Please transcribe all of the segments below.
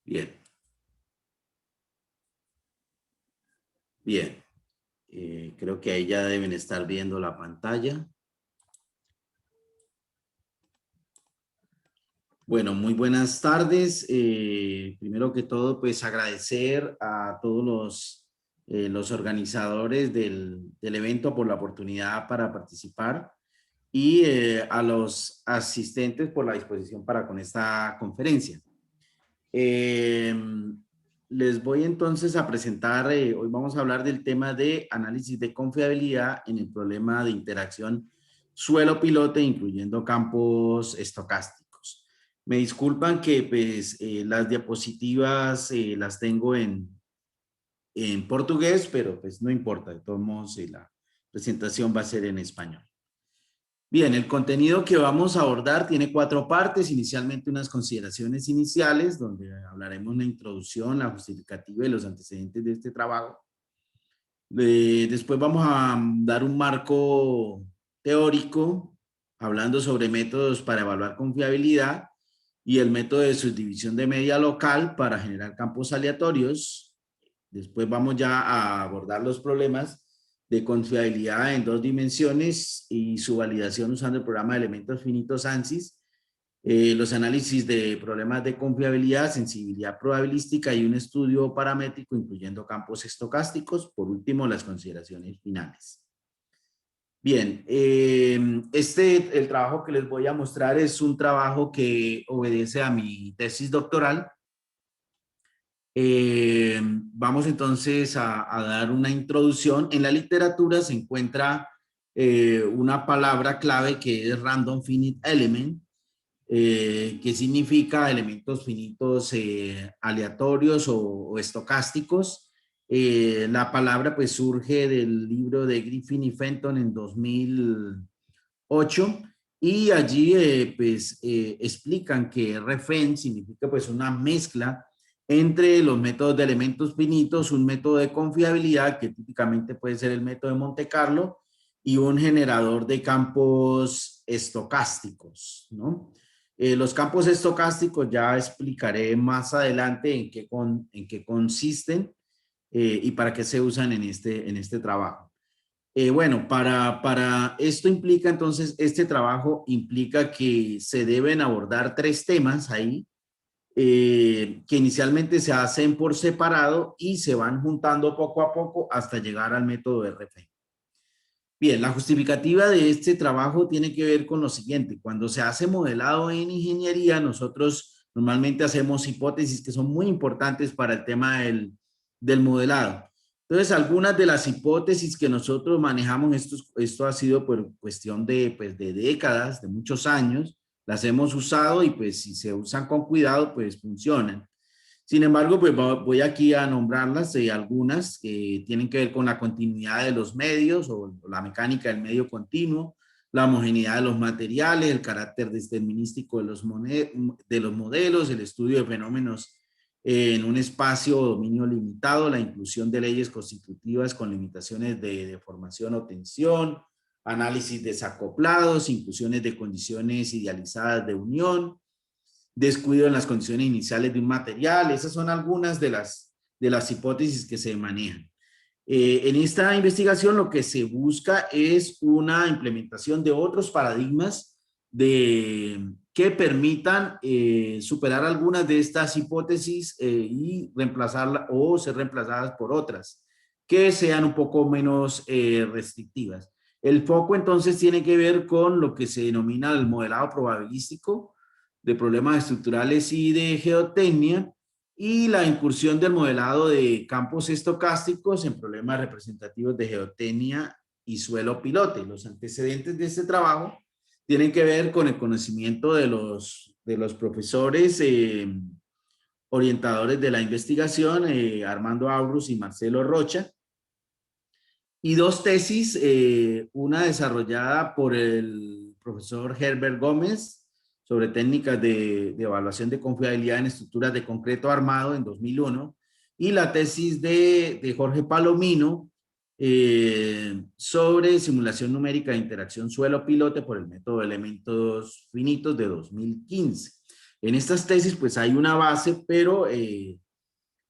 Bien, bien. Creo que ahí ya deben estar viendo la pantalla. Bueno, muy buenas tardes. Primero que todo, pues agradecer a todos los organizadores del evento por la oportunidad para participar y a los asistentes por la disposición para con esta conferencia. Eh, Les voy entonces a presentar, hoy vamos a hablar del tema de análisis de confiabilidad en el problema de interacción suelo-pilote, incluyendo campos estocásticos. Me disculpan que pues, las diapositivas las tengo en portugués, pero pues no importa, de todos modos la presentación va a ser en español. Bien, el contenido que vamos a abordar tiene 4 partes. Inicialmente unas consideraciones iniciales, donde hablaremos la introducción, la justificativa y los antecedentes de este trabajo. Después vamos a dar un marco teórico, hablando sobre métodos para evaluar confiabilidad y el método de subdivisión de media local para generar campos aleatorios. Después vamos ya a abordar los problemas de confiabilidad en 2 dimensiones y su validación usando el programa de elementos finitos ANSYS, los análisis de problemas de confiabilidad, sensibilidad probabilística y un estudio paramétrico incluyendo campos estocásticos. Por último, las consideraciones finales. Bien, el trabajo que les voy a mostrar es un trabajo que obedece a mi tesis doctoral. Vamos entonces a dar una introducción. En la literatura se encuentra una palabra clave que es Random Finite Element, que significa elementos finitos aleatorios o estocásticos. La palabra pues surge del libro de Griffin y Fenton en 2008 y allí explican que RFEN significa pues una mezcla entre los métodos de elementos finitos, un método de confiabilidad que típicamente puede ser el método de Monte Carlo y un generador de campos estocásticos, ¿no? Los campos estocásticos ya explicaré más adelante en qué consisten y para qué se usan en este trabajo. Bueno, para esto implica entonces, este trabajo implica que se deben abordar 3 temas ahí, que inicialmente se hacen por separado y se van juntando poco a poco hasta llegar al método RF. Bien, la justificativa de este trabajo tiene que ver con lo siguiente. Cuando se hace modelado en ingeniería, nosotros normalmente hacemos hipótesis que son muy importantes para el tema del modelado. Entonces, algunas de las hipótesis que nosotros manejamos, esto ha sido por cuestión de décadas, de muchos años, las hemos usado y pues si se usan con cuidado, pues funcionan. Sin embargo, pues voy aquí a nombrarlas, algunas que tienen que ver con la continuidad de los medios o la mecánica del medio continuo, la homogeneidad de los materiales, el carácter determinístico de los modelos, el estudio de fenómenos en un espacio o dominio limitado, la inclusión de leyes constitutivas con limitaciones de deformación o tensión, análisis desacoplados, inclusiones de condiciones idealizadas de unión, descuido en las condiciones iniciales de un material. Esas son algunas de las hipótesis que se manejan. En esta investigación lo que se busca es una implementación de otros paradigmas que permitan superar algunas de estas hipótesis y reemplazarlas o ser reemplazadas por otras que sean un poco menos restrictivas. El foco entonces tiene que ver con lo que se denomina el modelado probabilístico de problemas estructurales y de geotecnia, y la incursión del modelado de campos estocásticos en problemas representativos de geotecnia y suelo pilote. Los antecedentes de este trabajo tienen que ver con el conocimiento de los profesores orientadores de la investigación, Armando Abruz y Marcelo Rocha, y 2 tesis, una desarrollada por el profesor Herbert Gómez sobre técnicas de evaluación de confiabilidad en estructuras de concreto armado en 2001, y la tesis de Jorge Palomino sobre simulación numérica de interacción suelo-pilote por el método de elementos finitos de 2015. En estas tesis pues hay una base, pero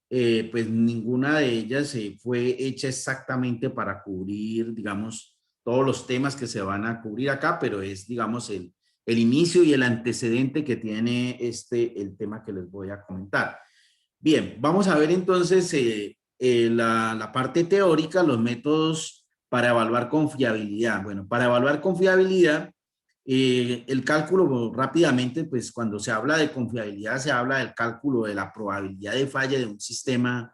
pues ninguna de ellas fue hecha exactamente para cubrir, digamos, todos los temas que se van a cubrir acá, pero es, digamos, el inicio y el antecedente que tiene el tema que les voy a comentar. Bien, vamos a ver entonces la parte teórica, los métodos para evaluar confiabilidad. Bueno, para evaluar confiabilidad, el cálculo rápidamente, pues cuando se habla de confiabilidad, se habla del cálculo de la probabilidad de falla de un sistema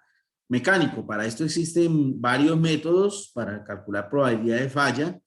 mecánico. Para esto existen varios métodos para calcular probabilidad de falla.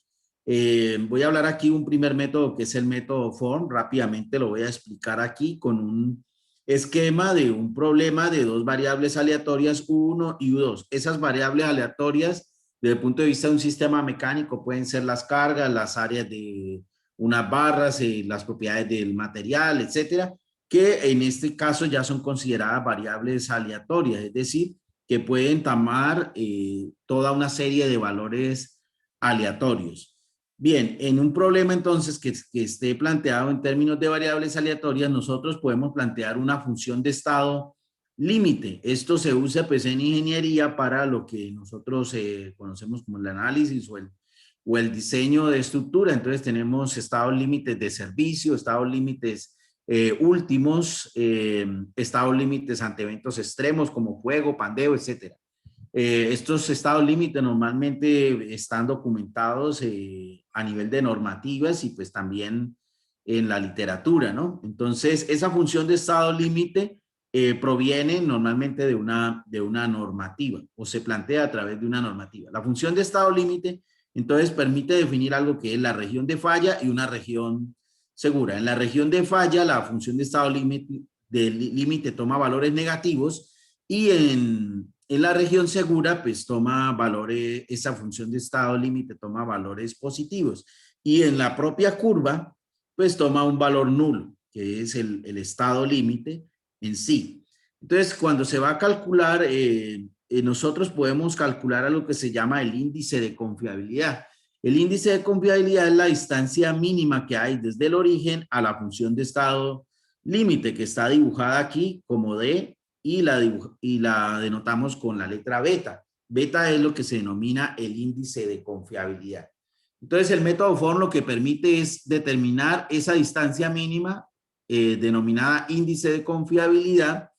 Voy a hablar aquí un primer método que es el método Form. Rápidamente lo voy a explicar aquí con un esquema de un problema de dos variables aleatorias U1 y U2. Esas variables aleatorias, desde el punto de vista de un sistema mecánico, pueden ser las cargas, las áreas de unas barras, las propiedades del material, etcétera, que en este caso ya son consideradas variables aleatorias, es decir, que pueden tomar toda una serie de valores aleatorios. Bien, en un problema entonces que esté planteado en términos de variables aleatorias, nosotros podemos plantear una función de estado límite. Esto se usa pues en ingeniería para lo que nosotros conocemos como el análisis o el diseño de estructura. Entonces tenemos estados límites de servicio, estados límites últimos, estados límites ante eventos extremos como fuego, pandeo, etcétera. Estos estados límite normalmente están documentados a nivel de normativas y pues también en la literatura, ¿no? Entonces, esa función de estado límite proviene normalmente de una normativa o se plantea a través de una normativa. La función de estado límite, entonces, permite definir algo que es la región de falla y una región segura. En la región de falla, la función de estado límite toma valores negativos y en la región segura, pues toma valores, esa función de estado límite toma valores positivos. Y en la propia curva, pues toma un valor nulo, que es el estado límite en sí. Entonces, cuando se va a calcular, nosotros podemos calcular a lo que se llama el índice de confiabilidad. El índice de confiabilidad es la distancia mínima que hay desde el origen a la función de estado límite, que está dibujada aquí como D, y la denotamos con la letra beta. Beta es lo que se denomina el índice de confiabilidad. Entonces, el método Form lo que permite es determinar esa distancia mínima denominada índice de confiabilidad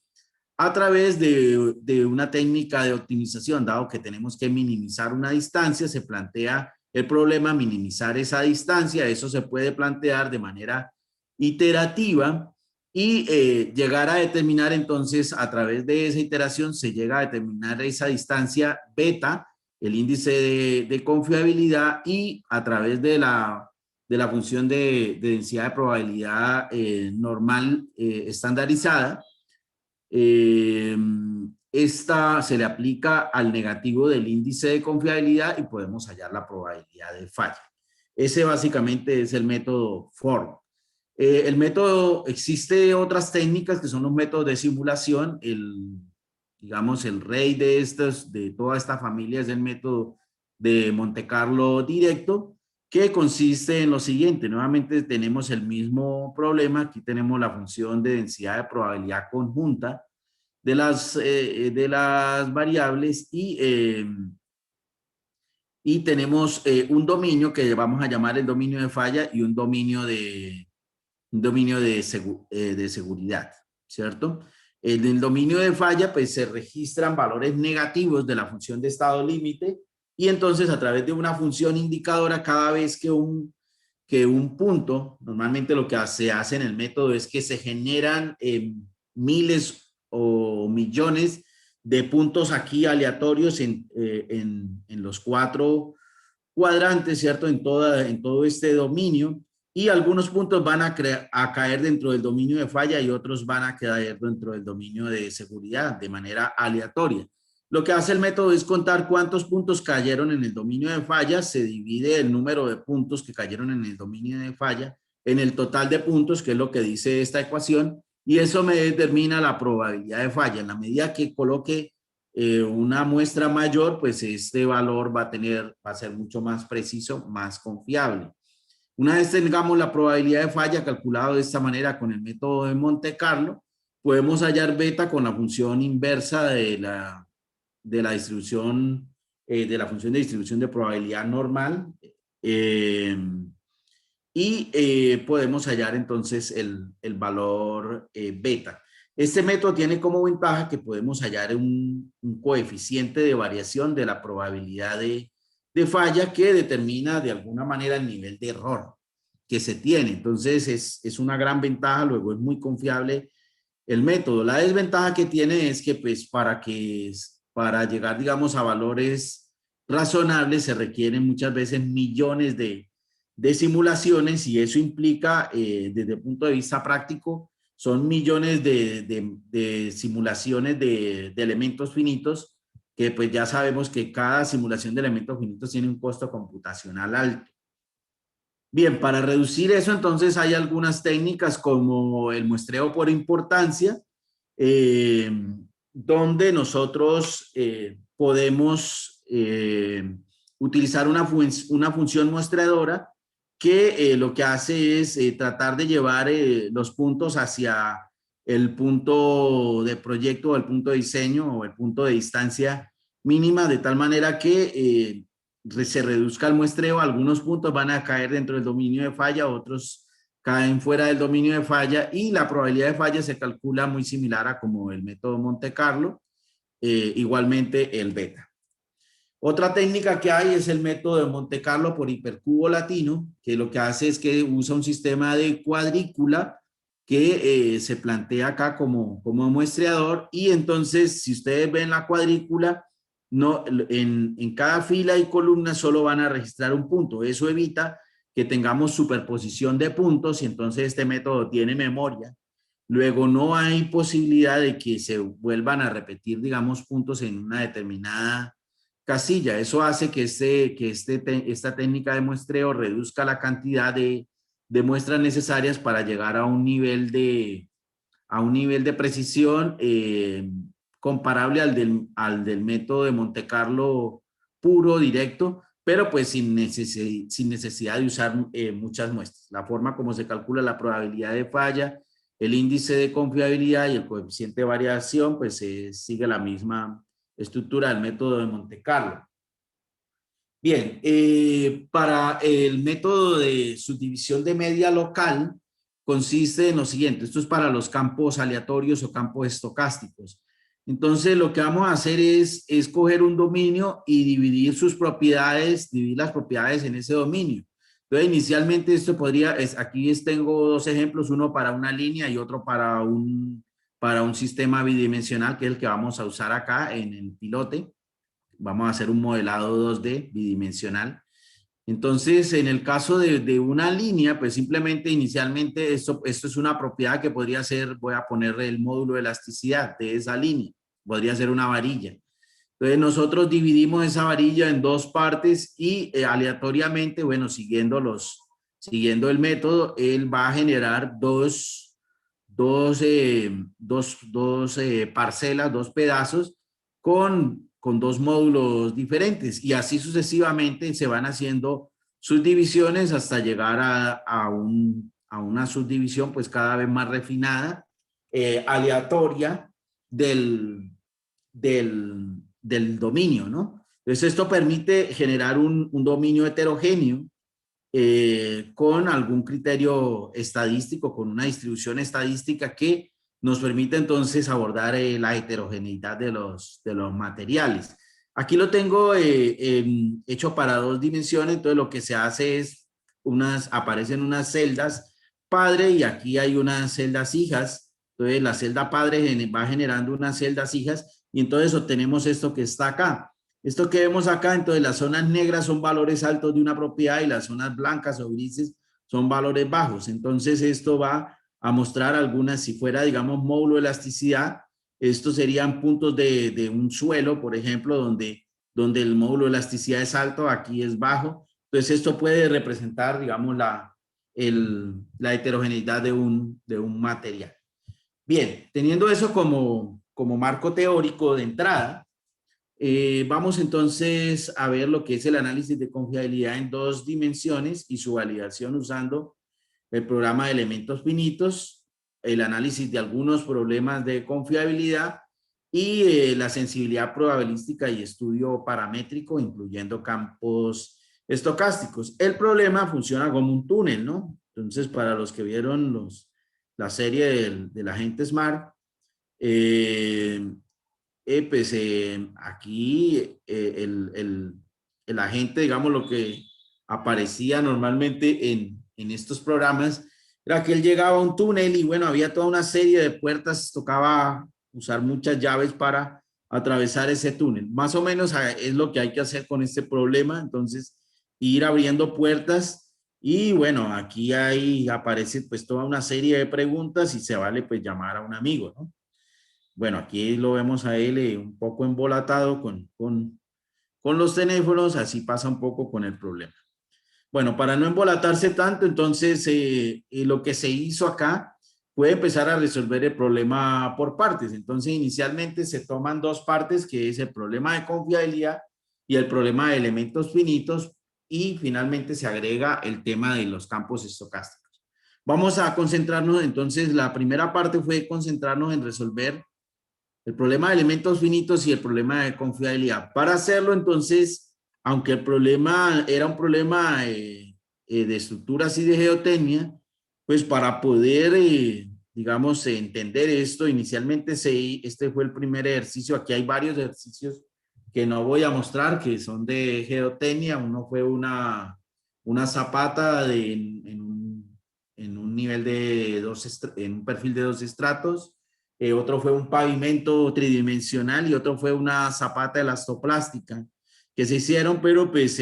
a través de una técnica de optimización. Dado que tenemos que minimizar una distancia, se plantea el problema minimizar esa distancia. Eso se puede plantear de manera iterativa y llegar a determinar entonces a través de esa iteración se llega a determinar esa distancia beta, el índice de confiabilidad, y a través de la función de densidad de probabilidad normal estandarizada, esta se le aplica al negativo del índice de confiabilidad y podemos hallar la probabilidad de falla. Ese básicamente es el método Form. El método, existe otras técnicas que son los métodos de simulación. Digamos, el rey de toda esta familia es el método de Monte Carlo directo, que consiste en lo siguiente. Nuevamente tenemos el mismo problema. Aquí tenemos la función de densidad de probabilidad conjunta de las variables y tenemos un dominio que vamos a llamar el dominio de falla y un dominio de seguridad, ¿cierto? En el dominio de falla, pues se registran valores negativos de la función de estado límite y entonces a través de una función indicadora, cada vez que un punto, normalmente lo que se hace en el método es que se generan miles o millones de puntos aquí aleatorios en los cuatro cuadrantes, ¿cierto? En todo este dominio, y algunos puntos van a caer dentro del dominio de falla y otros van a caer dentro del dominio de seguridad de manera aleatoria. Lo que hace el método es contar cuántos puntos cayeron en el dominio de falla, se divide el número de puntos que cayeron en el dominio de falla en el total de puntos, que es lo que dice esta ecuación, y eso me determina la probabilidad de falla. En la medida que coloque una muestra mayor, pues este valor va a ser mucho más preciso, más confiable. Una vez tengamos la probabilidad de falla calculada de esta manera con el método de Monte Carlo, podemos hallar beta con la función inversa de la distribución, de la función de distribución de probabilidad normal. Podemos hallar entonces el valor beta. Este método tiene como ventaja que podemos hallar un coeficiente de variación de la probabilidad de falla que determina de alguna manera el nivel de error que se tiene. Entonces es una gran ventaja, luego es muy confiable el método. La desventaja que tiene es que pues para llegar digamos a valores razonables se requieren muchas veces millones de simulaciones y eso implica desde el punto de vista práctico son millones de simulaciones de elementos finitos que pues ya sabemos que cada simulación de elementos finitos tiene un costo computacional alto. Bien, para reducir eso entonces hay algunas técnicas como el muestreo por importancia, eh, donde nosotros podemos utilizar una función muestreadora que lo que hace es tratar de llevar los puntos hacia el punto de proyecto o el punto de diseño o el punto de distancia mínima, de tal manera que se reduzca el muestreo. Algunos puntos van a caer dentro del dominio de falla, otros caen fuera del dominio de falla y la probabilidad de falla se calcula muy similar a como el método Monte Carlo, igualmente el beta. Otra técnica que hay es el método de Monte Carlo por hipercubo latino, que lo que hace es que usa un sistema de cuadrícula que se plantea acá como muestreador y entonces si ustedes ven la cuadrícula, no, en cada fila y columna solo van a registrar un punto. Eso evita que tengamos superposición de puntos y entonces este método tiene memoria. Luego no hay posibilidad de que se vuelvan a repetir, digamos, puntos en una determinada casilla. Eso hace que esta técnica de muestreo reduzca la cantidad de muestras necesarias para llegar a un nivel de precisión comparable al del método de Monte Carlo puro, directo, pero pues sin necesidad de usar muchas muestras. La forma como se calcula la probabilidad de falla, el índice de confiabilidad y el coeficiente de variación, pues sigue la misma estructura del método de Monte Carlo. Bien, para el método de subdivisión de media local consiste en lo siguiente. Esto es para los campos aleatorios o campos estocásticos. Entonces, lo que vamos a hacer es escoger un dominio y dividir dividir las propiedades en ese dominio. Entonces, inicialmente esto aquí tengo dos ejemplos, uno para una línea y otro para un sistema bidimensional, que es el que vamos a usar acá en el pilote. Vamos a hacer un modelado 2D bidimensional. Entonces, en el caso de una línea, pues simplemente inicialmente esto es una propiedad que podría ser, voy a poner el módulo de elasticidad de esa línea, podría ser una varilla. Entonces nosotros dividimos esa varilla en dos partes y aleatoriamente, bueno, siguiendo el método, él va a generar dos parcelas, dos pedazos con dos módulos diferentes y así sucesivamente se van haciendo subdivisiones hasta llegar a una subdivisión pues cada vez más refinada, aleatoria del dominio, ¿no? Entonces esto permite generar un dominio heterogéneo con algún criterio estadístico, con una distribución estadística que nos permite entonces abordar la heterogeneidad de los materiales. Aquí lo tengo hecho para dos dimensiones, entonces lo que se hace es aparecen unas celdas padre y aquí hay unas celdas hijas, entonces la celda padre va generando unas celdas hijas y entonces obtenemos esto que está acá. Esto que vemos acá, entonces las zonas negras son valores altos de una propiedad y las zonas blancas o grises son valores bajos. Entonces esto va a mostrar algunas, si fuera, digamos, módulo de elasticidad, estos serían puntos de un suelo, por ejemplo, donde el módulo de elasticidad es alto, aquí es bajo. Entonces esto puede representar, digamos, la heterogeneidad de un material. Bien, teniendo eso como marco teórico de entrada, Vamos entonces a ver lo que es el análisis de confiabilidad en dos dimensiones y su validación usando el programa de elementos finitos, el análisis de algunos problemas de confiabilidad y la sensibilidad probabilística y estudio paramétrico, incluyendo campos estocásticos. El problema funciona como un túnel, ¿no? Entonces, para los que vieron la serie del agente Smart, aquí el agente, digamos, lo que aparecía normalmente en estos programas era que él llegaba a un túnel y bueno, había toda una serie de puertas, tocaba usar muchas llaves para atravesar ese túnel. Más o menos es lo que hay que hacer con este problema, entonces ir abriendo puertas y bueno, aquí aparece pues toda una serie de preguntas y se vale pues llamar a un amigo, ¿no? Bueno, aquí lo vemos a él un poco embolatado con los teléfonos, así pasa un poco con el problema. Bueno, para no embolatarse tanto, entonces lo que se hizo acá fue empezar a resolver el problema por partes. Entonces, inicialmente se toman dos partes, que es el problema de confiabilidad y el problema de elementos finitos, y finalmente se agrega el tema de los campos estocásticos. Vamos a concentrarnos, entonces, la primera parte fue concentrarnos en resolver el problema de elementos finitos y el problema de confiabilidad. Para hacerlo, entonces, aunque el problema era un problema de estructuras y de geotecnia, pues para poder, digamos, entender esto, inicialmente este fue el primer ejercicio. Aquí hay varios ejercicios que no voy a mostrar, que son de geotecnia. Uno fue una zapata en un nivel de en un perfil de 2 estratos. Otro fue un pavimento tridimensional y otro fue una zapata elastoplástica que se hicieron, pero pues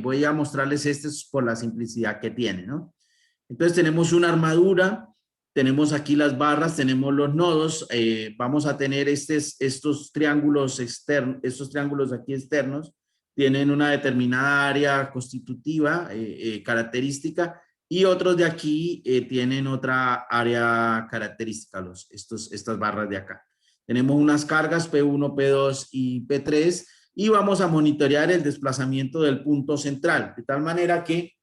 voy a mostrarles estos por la simplicidad que tiene, ¿no? Entonces tenemos una armadura, tenemos aquí las barras, tenemos los nodos, vamos a tener estos triángulos externos, estos triángulos aquí externos, tienen una determinada área constitutiva, característica, y otros de aquí tienen otra área característica, estas barras de acá. Tenemos unas cargas P1, P2 y P3 y vamos a monitorear el desplazamiento del punto central, de tal manera que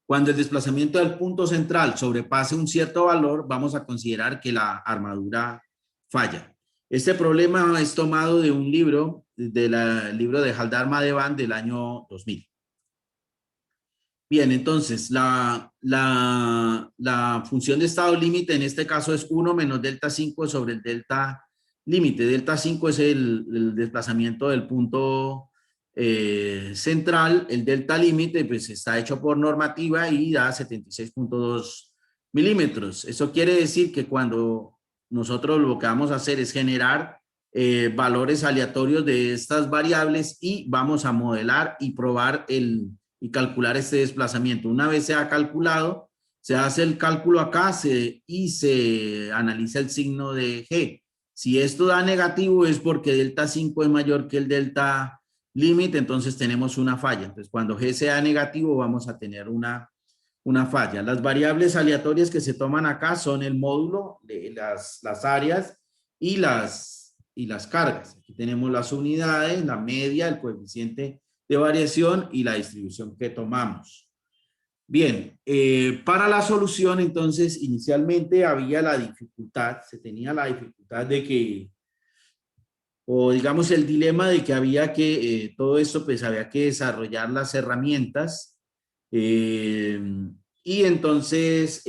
cuando el desplazamiento del punto central sobrepase un cierto valor, vamos a considerar que la armadura falla. Este problema es tomado de un libro, del libro de Haldar Madevan del año 2000. Bien, entonces la función de estado límite en este caso es 1 menos delta 5 sobre el delta límite. Delta 5 es el desplazamiento del punto central. El delta límite pues está hecho por normativa y da 76.2 milímetros. Eso quiere decir que cuando nosotros lo que vamos a hacer es generar valores aleatorios de estas variables y vamos a modelar y probar y calcular este desplazamiento. Una vez se ha calculado, se hace el cálculo acá y se analiza el signo de G. Si esto da negativo es porque delta 5 es mayor que el delta límite, entonces tenemos una falla. Entonces, cuando G sea negativo, vamos a tener una falla. Las variables aleatorias que se toman acá son el módulo, de las áreas y las cargas. Aquí tenemos las unidades, la media, el coeficiente de variación y la distribución que tomamos. Bien, para la solución, entonces, inicialmente había se tenía la dificultad de que, o digamos el dilema de que había que, todo esto pues había que desarrollar las herramientas y entonces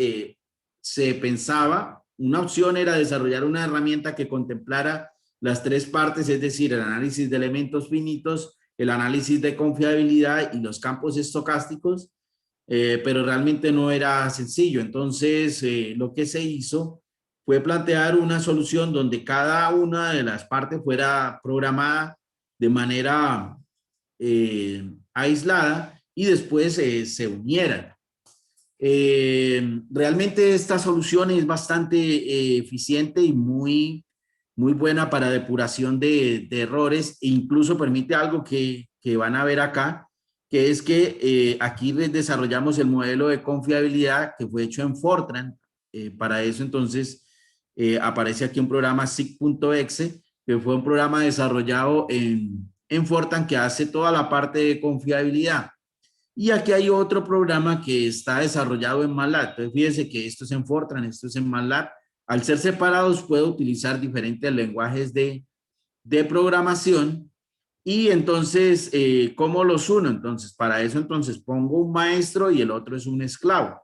se pensaba, una opción era desarrollar una herramienta que contemplara las tres partes, es decir, el análisis de elementos finitos, el análisis de confiabilidad y los campos estocásticos, pero realmente no era sencillo. Entonces, lo que se hizo fue plantear una solución donde cada una de las partes fuera programada de manera aislada y después se unieran. Realmente esta solución es bastante eficiente y muy buena para depuración de errores e incluso permite algo que van a ver acá, que es que aquí desarrollamos el modelo de confiabilidad que fue hecho en Fortran. Para eso entonces aparece aquí un programa sig.exe que fue un programa desarrollado en Fortran que hace toda la parte de confiabilidad. Y aquí hay otro programa que está desarrollado en MATLAB. Entonces, fíjense que esto es en Fortran, esto es en MATLAB. Al ser separados, puedo utilizar diferentes lenguajes de programación. Y entonces, ¿cómo los uno? Entonces, para eso, entonces, pongo un maestro y el otro es un esclavo.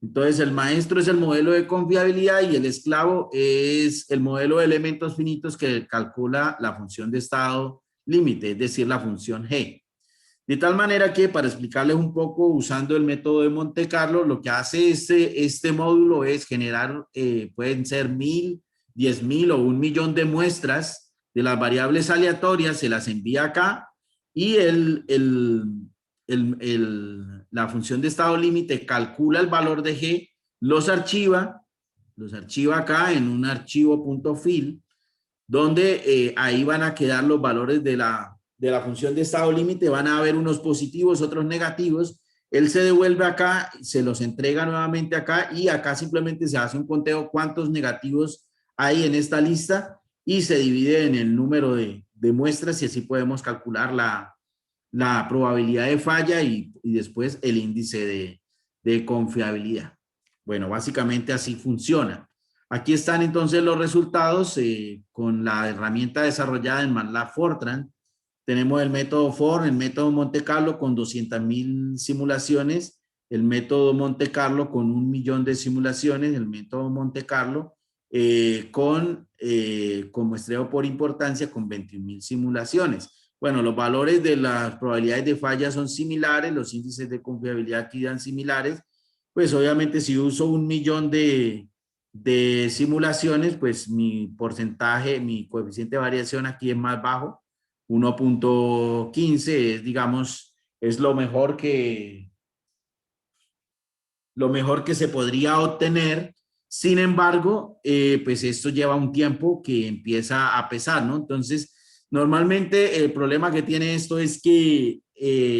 Entonces, el maestro es el modelo de confiabilidad y el esclavo es el modelo de elementos finitos que calcula la función de estado límite, es decir, la función G. De tal manera que, para explicarles un poco, usando el método de Monte Carlo, lo que hace este módulo es generar, pueden ser 1000, 10,000 o 1,000,000 de muestras de las variables aleatorias, se las envía acá y la función de estado límite calcula el valor de G, los archiva acá en un archivo .fil, donde ahí van a quedar los valores de la función de estado límite, van a haber unos positivos, otros negativos, él se devuelve acá, se los entrega nuevamente acá y acá simplemente se hace un conteo cuántos negativos hay en esta lista y se divide en el número de muestras y así podemos calcular la probabilidad de falla y después el índice de confiabilidad. Bueno, básicamente así funciona. Aquí están entonces los resultados con la herramienta desarrollada en MATLAB Fortran. Tenemos el método FOR, el método Monte Carlo con 200,000 simulaciones, el método Monte Carlo con 1,000,000 de simulaciones, el método Monte Carlo con muestreo por importancia con 21,000 simulaciones. Bueno, los valores de las probabilidades de falla son similares, los índices de confiabilidad aquí dan similares. Pues obviamente si uso 1,000,000 de simulaciones, pues mi porcentaje, mi coeficiente de variación aquí es más bajo. 1,15 es, digamos, es lo mejor que se podría obtener. Sin embargo, pues esto lleva un tiempo que empieza a pesar, ¿no? Entonces, normalmente el problema que tiene esto es que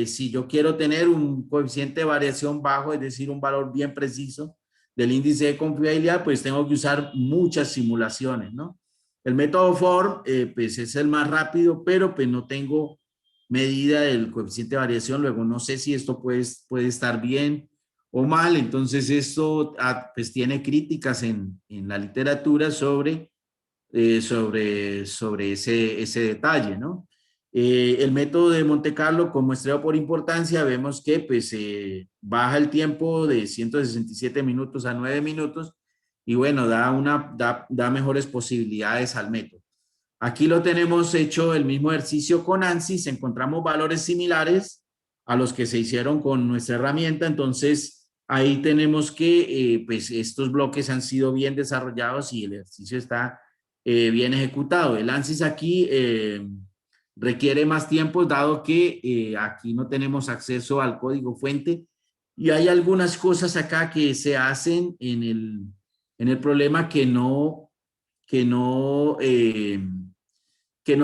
si yo quiero tener un coeficiente de variación bajo, es decir, un valor bien preciso del índice de confiabilidad, pues tengo que usar muchas simulaciones, ¿no? El método FORM, pues es el más rápido, pero pues no tengo medida del coeficiente de variación. Luego no sé si esto puede estar bien o mal. Entonces esto pues tiene críticas en la literatura sobre ese detalle, ¿no? El método de Monte Carlo con muestreo por importancia, vemos que pues baja el tiempo de 167 minutos a 9 minutos y bueno, da mejores posibilidades al método. Aquí lo tenemos hecho el mismo ejercicio con ANSYS, encontramos valores similares a los que se hicieron con nuestra herramienta, entonces ahí tenemos que pues estos bloques han sido bien desarrollados y el ejercicio está bien ejecutado. El ANSYS aquí requiere más tiempo dado que aquí no tenemos acceso al código fuente y hay algunas cosas acá que se hacen en el problema que no, que no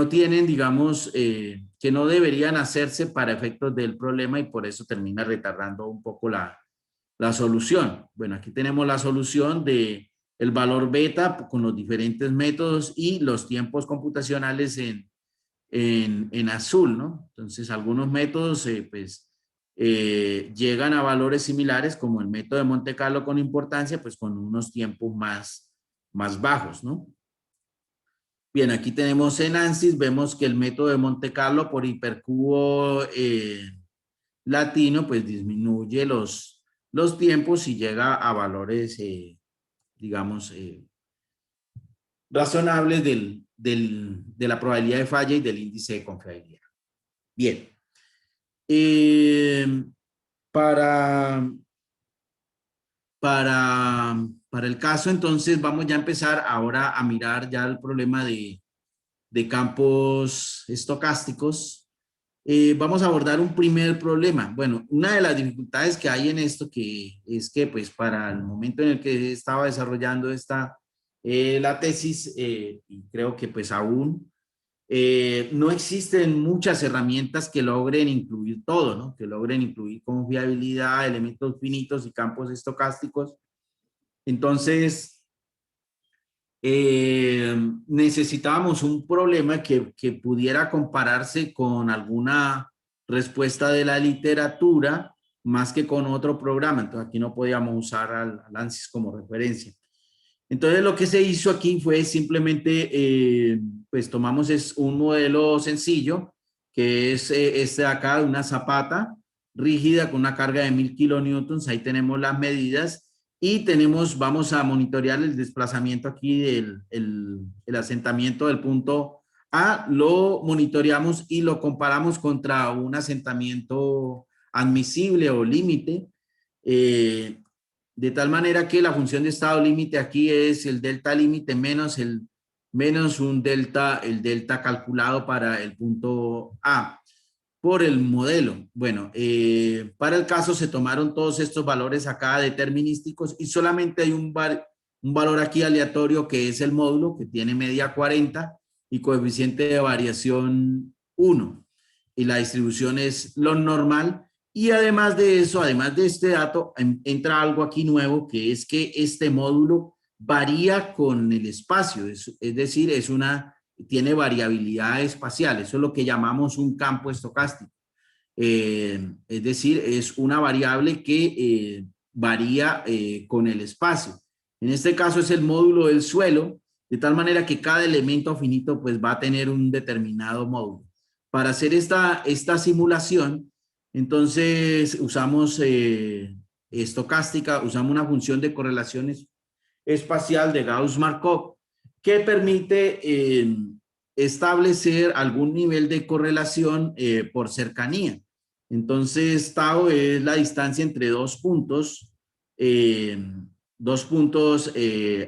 tienen, digamos, que no deberían hacerse para efectos del problema y por eso termina retardando un poco la solución. Bueno, aquí tenemos la solución de el valor beta con los diferentes métodos y los tiempos computacionales en azul, ¿no? Entonces, algunos métodos, pues, llegan a valores similares como el método de Monte Carlo con importancia, pues con unos tiempos más bajos, ¿no? Bien, aquí tenemos en ANSYS, vemos que el método de Monte Carlo por hipercubo latino, pues disminuye los tiempos y llega a valores, digamos, razonables de la probabilidad de falla y del índice de confiabilidad. Bien. Para, para el caso, entonces, vamos ya a empezar ahora a mirar ya el problema de campos estocásticos. Vamos a abordar un primer problema. Bueno, una de las dificultades que hay en esto es que pues para el momento en el que estaba desarrollando la tesis, y creo que pues aún no existen muchas herramientas que logren incluir todo, ¿no? Que logren incluir confiabilidad, elementos finitos y campos estocásticos. Entonces, necesitábamos un problema que pudiera compararse con alguna respuesta de la literatura más que con otro programa. Entonces aquí no podíamos usar al ANSYS como referencia. Entonces lo que se hizo aquí fue simplemente, pues tomamos un modelo sencillo, que es este de acá, una zapata rígida con una carga de 1000 kilonewtons. Ahí tenemos las medidas y tenemos, vamos a monitorear el desplazamiento aquí el asentamiento del punto A, lo monitoreamos y lo comparamos contra un asentamiento admisible o límite. De tal manera que la función de estado límite aquí es el delta límite menos un delta, el delta calculado para el punto A por el modelo. Bueno, para el caso se tomaron todos estos valores acá determinísticos y solamente hay un valor aquí aleatorio que es el módulo, que tiene media 40 y coeficiente de variación 1. Y la distribución es lo normal. Y además de eso, además de este dato, entra algo aquí nuevo, que es que este módulo varía con el espacio, es decir, tiene variabilidad espacial, eso es lo que llamamos un campo estocástico. Es decir, es una variable que varía con el espacio. En este caso es el módulo del suelo, de tal manera que cada elemento finito pues va a tener un determinado módulo. Para hacer esta simulación, entonces usamos estocástica, usamos una función de correlaciones espacial de Gauss-Markov que permite establecer algún nivel de correlación por cercanía. Entonces, tau es la distancia entre dos puntos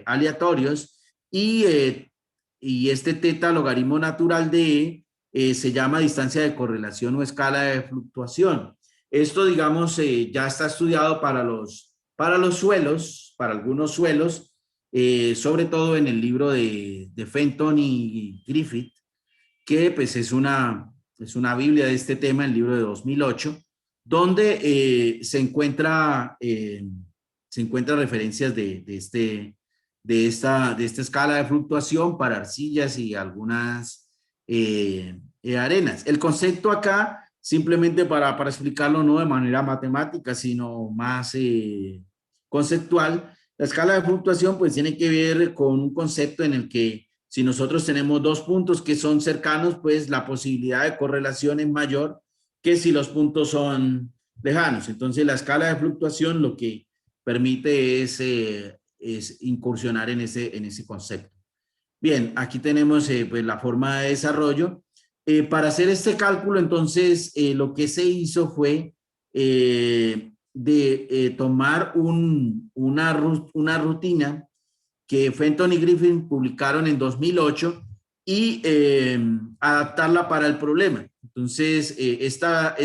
aleatorios y este teta logaritmo natural de se llama distancia de correlación o escala de fluctuación. Esto, digamos, ya está estudiado para los suelos, para algunos suelos, sobre todo en el libro de Fenton y Griffith, que pues es una biblia de este tema, el libro de 2008, donde se encuentra referencias de esta escala de fluctuación para arcillas y algunas arenas. El concepto acá, simplemente para explicarlo no de manera matemática, sino más conceptual, la escala de fluctuación pues tiene que ver con un concepto en el que si nosotros tenemos dos puntos que son cercanos, pues la posibilidad de correlación es mayor que si los puntos son lejanos. Entonces la escala de fluctuación lo que permite es incursionar en ese concepto. Bien, aquí tenemos pues la forma de desarrollo. Para hacer este cálculo, entonces, lo que se hizo fue tomar una rutina que Fenton y Griffin publicaron en 2008 y adaptarla para el problema. Entonces, esta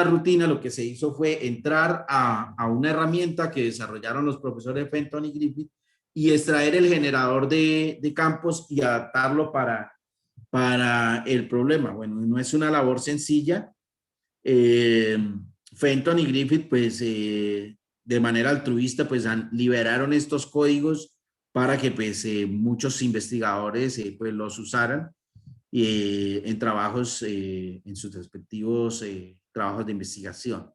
rutina lo que se hizo fue entrar a una herramienta que desarrollaron los profesores Fenton y Griffin y extraer el generador de campos y adaptarlo para el problema. Bueno, no es una labor sencilla. Fenton y Griffith, pues, de manera altruista, pues, liberaron estos códigos para que, pues, muchos investigadores, pues, los usaran en trabajos, en sus respectivos trabajos de investigación.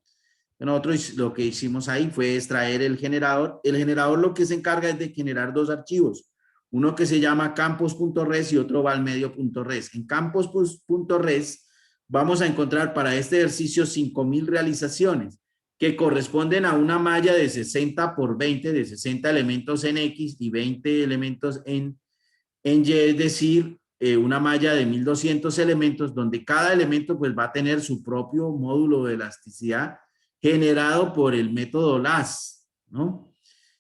Nosotros lo que hicimos ahí fue extraer el generador. El generador lo que se encarga es de generar dos archivos. Uno que se llama campos.res y otro valmedio.res. En campos.res vamos a encontrar para este ejercicio 5000 realizaciones que corresponden a una malla de 60 por 20, de 60 elementos en X y 20 elementos en Y, es decir, una malla de 1200 elementos donde cada elemento pues va a tener su propio módulo de elasticidad generado por el método LAS, ¿no?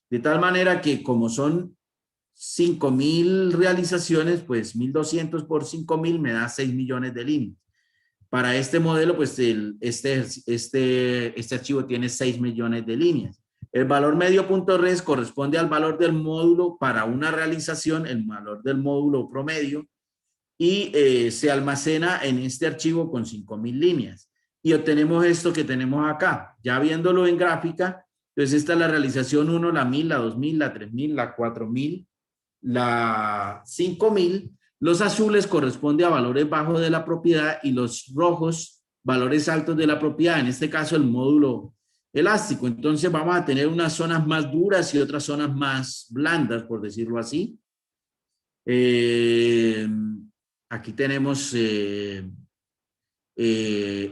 De tal manera que como son 5000 realizaciones, pues 1200 por 5000 me da 6 millones de líneas. Para este modelo, pues este archivo tiene 6 millones de líneas. El valor medio.res corresponde al valor del módulo para una realización, el valor del módulo promedio, y se almacena en este archivo con 5000 líneas. Y obtenemos esto que tenemos acá. Ya viéndolo en gráfica, entonces esta es la realización 1, la 1000, la 2000, la 3000, la 4000 la 5000, los azules corresponden a valores bajos de la propiedad y los rojos valores altos de la propiedad, en este caso el módulo elástico. Entonces vamos a tener unas zonas más duras y otras zonas más blandas, por decirlo así. Aquí tenemos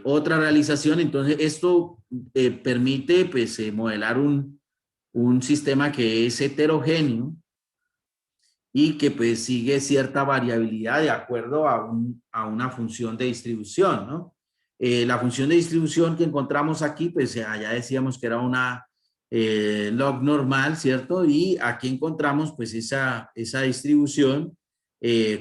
otra realización. Entonces esto permite pues, modelar un sistema que es heterogéneo y que pues sigue cierta variabilidad de acuerdo a una función de distribución, ¿no? La función de distribución que encontramos aquí, pues allá decíamos que era una log normal, ¿cierto? Y aquí encontramos pues esa distribución,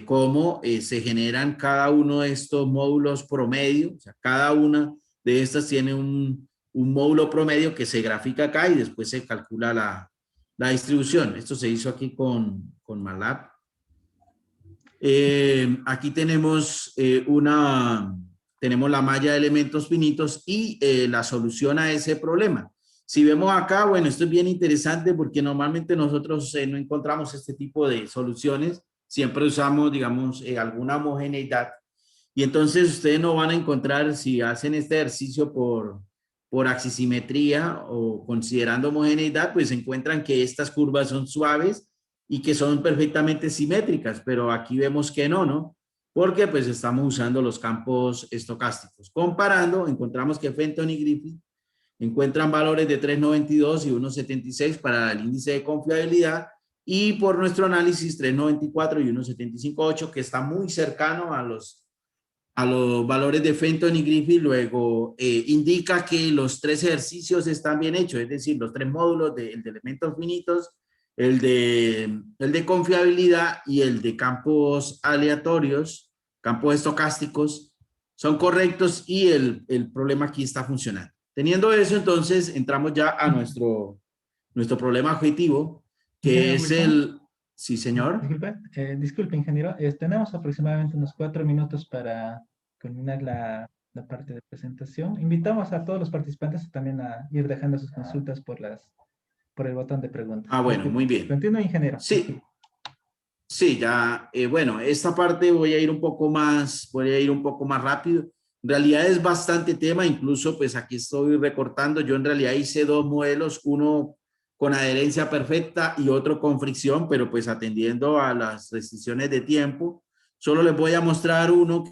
cómo se generan cada uno de estos módulos promedio, o sea, cada una de estas tiene un módulo promedio que se grafica acá y después se calcula la distribución. Esto se hizo aquí con MATLAB. Aquí tenemos tenemos la malla de elementos finitos y la solución a ese problema. Si vemos acá, bueno, esto es bien interesante porque normalmente nosotros no encontramos este tipo de soluciones. Siempre usamos, digamos, alguna homogeneidad. Y entonces ustedes no van a encontrar, si hacen este ejercicio por axisimetría o considerando homogeneidad, pues encuentran que estas curvas son suaves y que son perfectamente simétricas, pero aquí vemos que no, ¿no? Porque pues estamos usando los campos estocásticos. Comparando, encontramos que Fenton y Griffith encuentran valores de 3.92 y 1.76 para el índice de confiabilidad y por nuestro análisis 3.94 y 1.758, que está muy cercano a los valores de Fenton y Griffith. Luego indica que los tres ejercicios están bien hechos, es decir, los tres módulos de elementos finitos, el de confiabilidad y el de campos aleatorios, campos estocásticos, son correctos y el problema aquí está funcionando. Teniendo eso, entonces entramos ya a nuestro problema objetivo, que Ingeniero es Wilson, el... Sí, señor. disculpe, ingeniero, tenemos aproximadamente unos 4 minutos para culminar la parte de presentación. Invitamos a todos los participantes también a ir dejando sus consultas por el botón de preguntas. Ah, bueno, Disculpe. muy bien. Continúe, ingeniero. Sí, sí, ya, bueno, esta parte voy a ir un poco más rápido. En realidad es bastante tema, incluso pues aquí estoy recortando. Yo en realidad hice dos modelos, uno con adherencia perfecta y otro con fricción, pero pues atendiendo a las restricciones de tiempo, solo les voy a mostrar uno.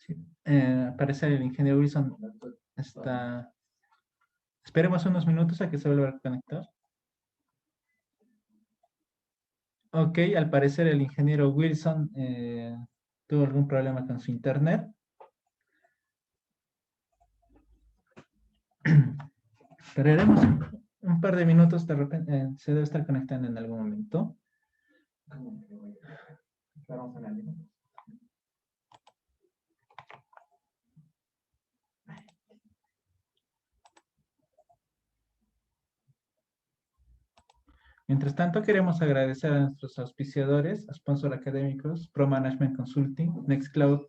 Sí. Parece el ingeniero Wilson está... Esperemos unos minutos a que se vuelva a conectar. Ok, al parecer el ingeniero Wilson tuvo algún problema con su internet. Esperaremos un par de minutos, de repente se debe estar conectando en algún momento. Mientras tanto, queremos agradecer a nuestros auspiciadores, a sponsor académicos, Pro Management Consulting, Nextcloud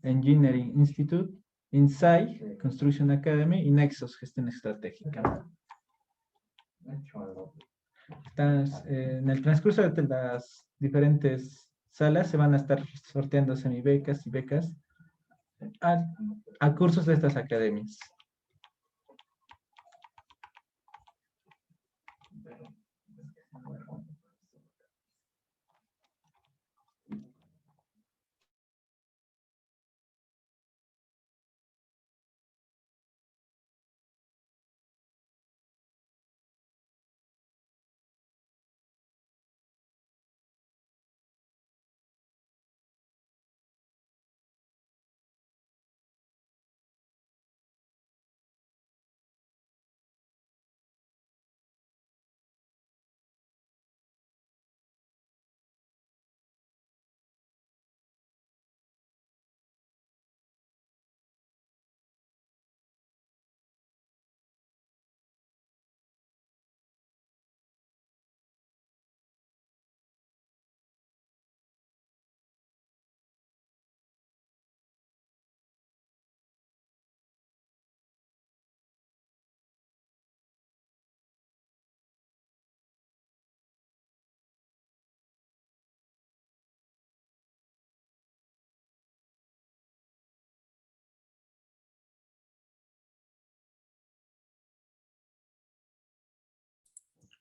Engineering Institute, Insight, Construction Academy y Nexus, Gestión Estratégica. En el transcurso de las diferentes salas se van a estar sorteando semibecas y becas a cursos de estas academias.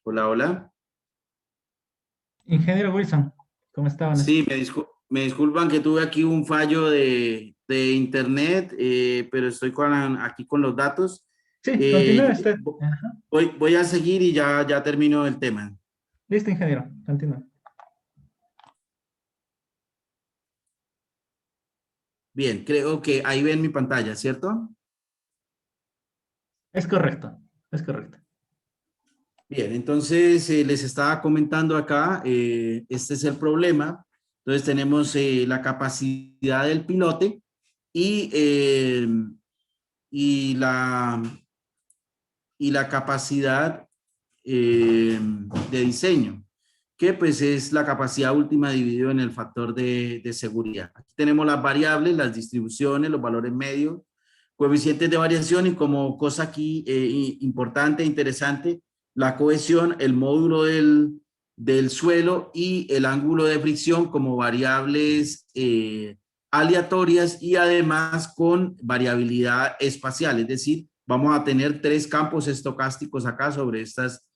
Hola, hola. Ingeniero Wilson, ¿cómo está? Sí, me disculpan que tuve aquí un fallo de internet, pero estoy aquí con los datos. Sí, continúe Eh, usted. vo- Ajá. voy a seguir y ya termino el tema. Listo, ingeniero, continúe. Bien, creo que ahí ven mi pantalla, ¿cierto? Es correcto, es correcto. Bien, entonces les estaba comentando acá, este es el problema. Entonces tenemos la capacidad del pilote y, y, la, y la capacidad de diseño, que pues es la capacidad última dividido en el factor de seguridad. Aquí tenemos las variables, las distribuciones, los valores medios, coeficientes de variación y como cosa aquí importante e interesante, la cohesión, el módulo del suelo y el ángulo de fricción como variables aleatorias y además con variabilidad espacial, es decir, vamos a tener tres campos estocásticos acá sobre estas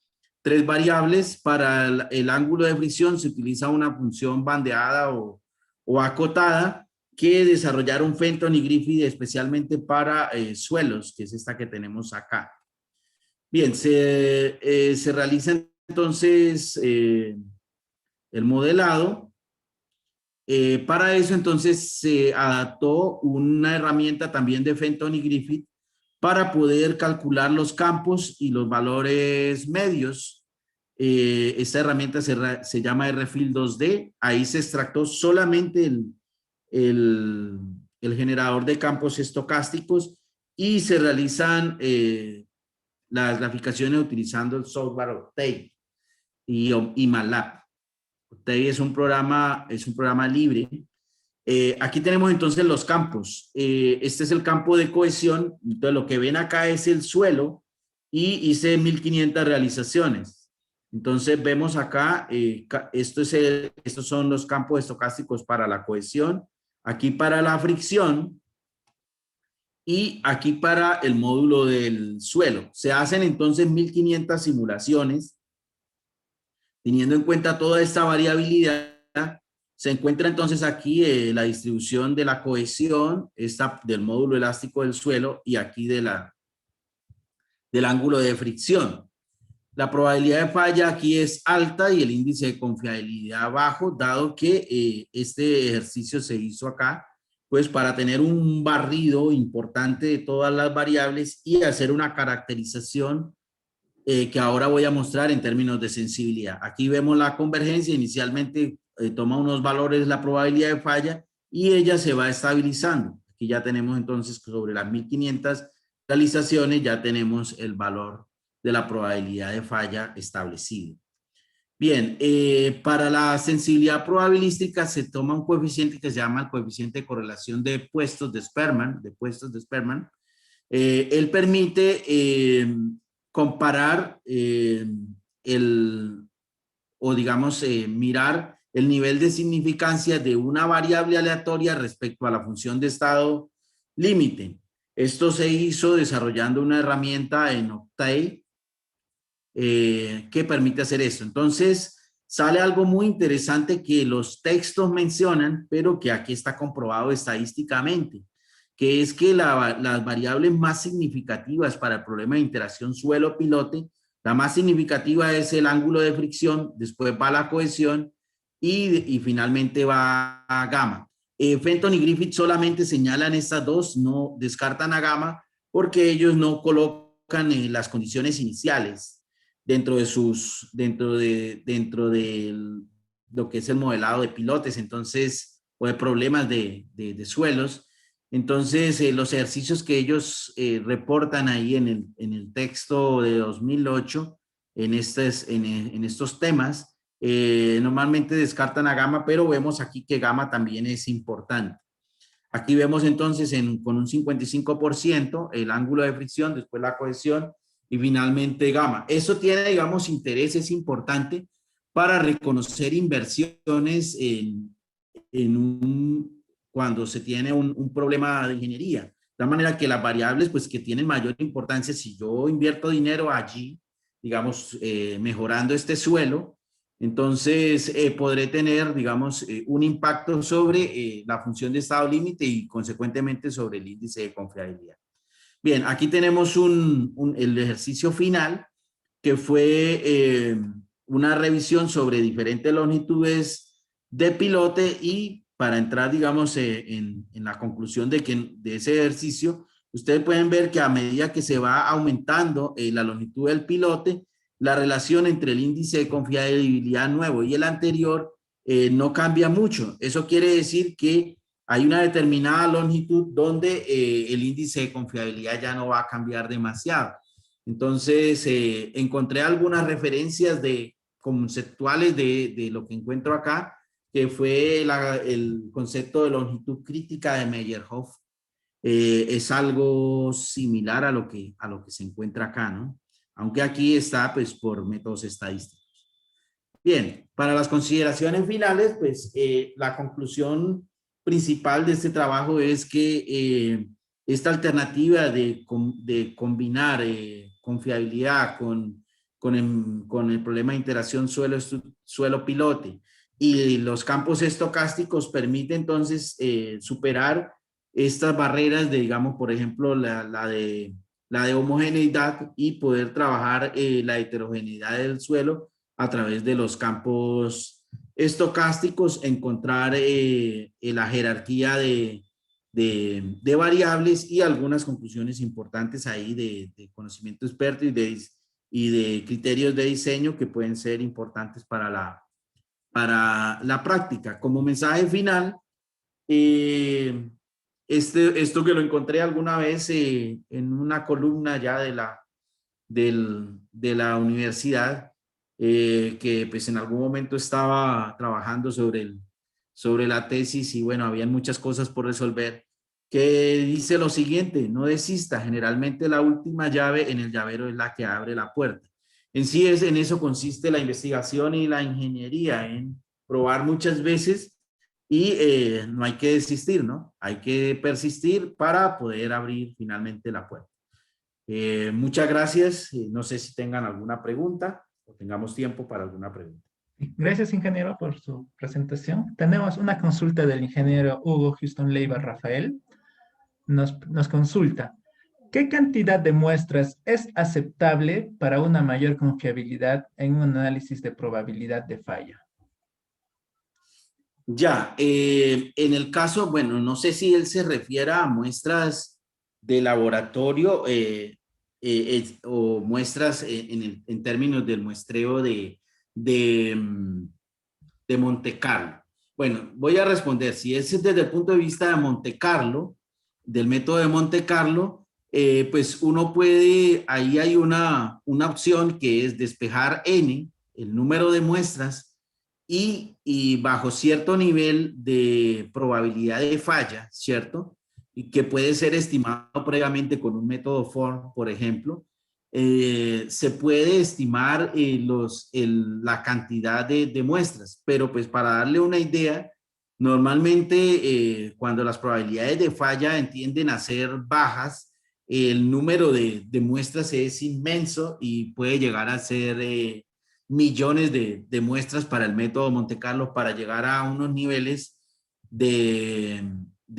tres variables. Para el ángulo de fricción se utiliza una función bandeada o acotada que desarrollaron Fenton y Griffith especialmente para suelos, que es esta que tenemos acá. Bien, se realiza entonces el modelado. Para eso entonces se adaptó una herramienta también de Fenton y Griffith para poder calcular los campos y los valores medios. Esta herramienta se llama RFIL 2D. Ahí se extractó solamente el, el generador de campos estocásticos y se realizan las graficaciones utilizando el software Octave y MATLAB. Octave es un programa libre. Aquí tenemos entonces los campos. Este es el campo de cohesión. Entonces lo que ven acá es el suelo y hice 1500 realizaciones. Entonces vemos acá, estos son los campos estocásticos para la cohesión, aquí para la fricción y aquí para el módulo del suelo. Se hacen entonces 1500 simulaciones teniendo en cuenta toda esta variabilidad. Se encuentra entonces aquí la distribución de la cohesión, esta del módulo elástico del suelo y aquí del ángulo de fricción. La probabilidad de falla aquí es alta y el índice de confiabilidad bajo, dado que este ejercicio se hizo acá, pues para tener un barrido importante de todas las variables y hacer una caracterización que ahora voy a mostrar en términos de sensibilidad. Aquí vemos la convergencia, inicialmente toma unos valores la probabilidad de falla y ella se va estabilizando. Aquí ya tenemos entonces sobre las 1500 realizaciones, ya tenemos el valor de la probabilidad de falla establecido. Bien, para la sensibilidad probabilística se toma un coeficiente que se llama el coeficiente de correlación de puestos de Sperman, él permite comparar o digamos, mirar el nivel de significancia de una variable aleatoria respecto a la función de estado límite. Esto se hizo desarrollando una herramienta en Octave que permite hacer esto. Entonces, sale algo muy interesante que los textos mencionan, pero que aquí está comprobado estadísticamente, que es que las variables más significativas para el problema de interacción suelo-pilote, la más significativa es el ángulo de fricción, después va la cohesión y finalmente va a gamma. Fenton y Griffith solamente señalan estas dos, no descartan a gamma porque ellos no colocan las condiciones iniciales dentro de lo que es el modelado de pilotes, entonces, o de problemas de suelos. Entonces, los ejercicios que ellos reportan ahí en el texto de 2008, en estos temas, normalmente descartan a gamma, pero vemos aquí que gamma también es importante. Aquí vemos entonces con un 55% el ángulo de fricción, después la cohesión y finalmente gamma. Eso tiene, digamos, intereses importantes para reconocer inversiones cuando se tiene un problema de ingeniería. De tal manera que las variables, pues, que tienen mayor importancia, si yo invierto dinero allí, digamos, mejorando este suelo, entonces podré tener, digamos, un impacto sobre la función de estado límite y consecuentemente sobre el índice de confiabilidad. Bien, aquí tenemos el ejercicio final, que fue una revisión sobre diferentes longitudes de pilote y para entrar, digamos, en la conclusión de ese ejercicio, ustedes pueden ver que a medida que se va aumentando la longitud del pilote, la relación entre el índice de confiabilidad nuevo y el anterior no cambia mucho. Eso quiere decir que hay una determinada longitud donde el índice de confiabilidad ya no va a cambiar demasiado. Entonces, encontré algunas referencias conceptuales de lo que encuentro acá, que fue el concepto de longitud crítica de Meyerhoff. Es algo similar a lo que se encuentra acá, ¿no? Aunque aquí está, pues, por métodos estadísticos. Bien, para las consideraciones finales, pues, la conclusión principal de este trabajo es que esta alternativa de combinar confiabilidad con el problema de interacción suelo-pilote y los campos estocásticos permite entonces superar estas barreras de, digamos, por ejemplo, la de homogeneidad y poder trabajar la heterogeneidad del suelo a través de los campos estocásticos, encontrar la jerarquía de variables y algunas conclusiones importantes ahí de conocimiento experto y de criterios de diseño que pueden ser importantes para la práctica. Como mensaje final, esto que lo encontré alguna vez en una columna ya de la universidad, que pues en algún momento estaba trabajando sobre la tesis y bueno, habían muchas cosas por resolver, que dice lo siguiente: no desista, generalmente la última llave en el llavero es la que abre la puerta. En eso consiste la investigación y la ingeniería, en probar muchas veces y no hay que desistir, ¿no? Hay que persistir para poder abrir finalmente la puerta. Muchas gracias. No sé si tengan alguna pregunta o tengamos tiempo para alguna pregunta. Gracias, ingeniero, por su presentación. Tenemos una consulta del ingeniero Hugo Houston Leiva Rafael. Nos consulta: ¿qué cantidad de muestras es aceptable para una mayor confiabilidad en un análisis de probabilidad de falla? Ya, en el caso, bueno, no sé si él se refiere a muestras de laboratorio o muestras en términos del muestreo de, mm, de Monte Carlo. Bueno, voy a responder. Si es desde el punto de vista de Monte Carlo, del método de Monte Carlo, pues uno puede, ahí hay una opción que es despejar n, el número de muestras, y bajo cierto nivel de probabilidad de falla, ¿cierto? Y que puede ser estimado previamente con un método Form, por ejemplo, se puede estimar la cantidad de muestras, pero pues para darle una idea, normalmente cuando las probabilidades de falla tienden a ser bajas, el número de muestras es inmenso y puede llegar a ser millones de muestras para el método Monte Carlo para llegar a unos niveles de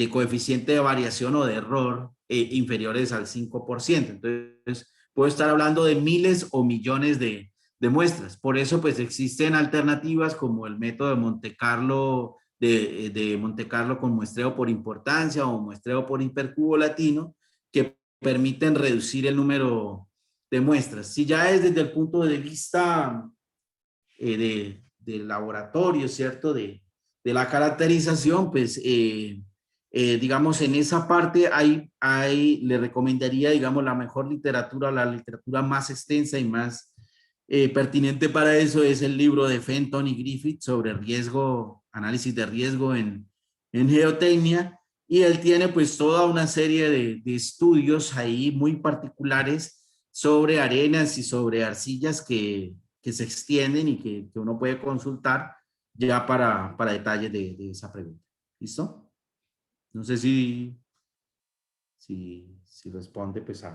coeficiente de variación o de error inferiores al 5%. Entonces, puedo estar hablando de miles o millones de muestras. Por eso, pues, existen alternativas como el método de Monte Carlo, de Monte Carlo con muestreo por importancia o muestreo por hipercubo latino, que permiten reducir el número de muestras. Si ya es desde el punto de vista de laboratorio, ¿cierto? De la caracterización, pues, digamos, en esa parte le recomendaría, digamos, la mejor literatura, la literatura más extensa y más pertinente para eso es el libro de Fenton y Griffith sobre riesgo, análisis de riesgo en geotecnia, y él tiene pues toda una serie de estudios ahí muy particulares sobre arenas y sobre arcillas que se extienden y que uno puede consultar ya para detalles de esa pregunta. ¿Listo? No sé si responde pues